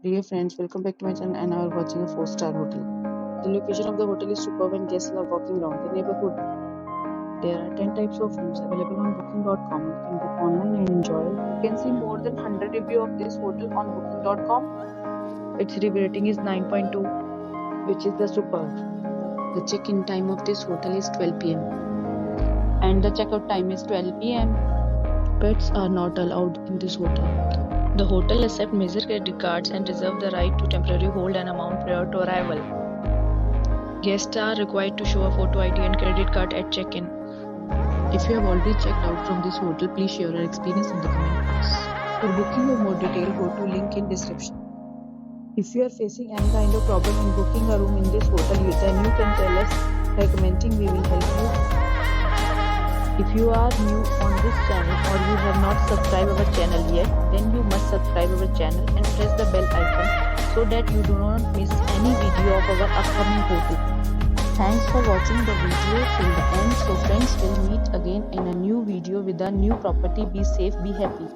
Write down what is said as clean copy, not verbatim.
Dear friends, welcome back to my channel and now we're watching a 4-star hotel. The location of the hotel is superb and guests love walking around the neighborhood. There are 10 types of rooms available on booking.com. You can book online and enjoy. You can see more than 100 reviews of this hotel on booking.com. Its review rating is 9.2, which is the superb. The check-in time of this hotel is 12 p.m. and the checkout time is 12 p.m. Pets are not allowed in this hotel. The hotel accepts major credit cards and reserves the right to temporarily hold an amount prior to arrival. Guests are required to show a photo ID and credit card at check-in. If you have already checked out from this hotel, please share your experience in the comment box. For booking or more detail, go to link in description. If you are facing any kind of problem in booking a room in this hotel, then you can tell us by commenting. We will help you. If you are new on this channel or you have not subscribed our channel yet, then you must subscribe our channel and press the bell icon so that you do not miss any video of our upcoming hotel. Thanks for watching the video till the end. So friends, will meet again in a new video with a new property. Be safe, be happy.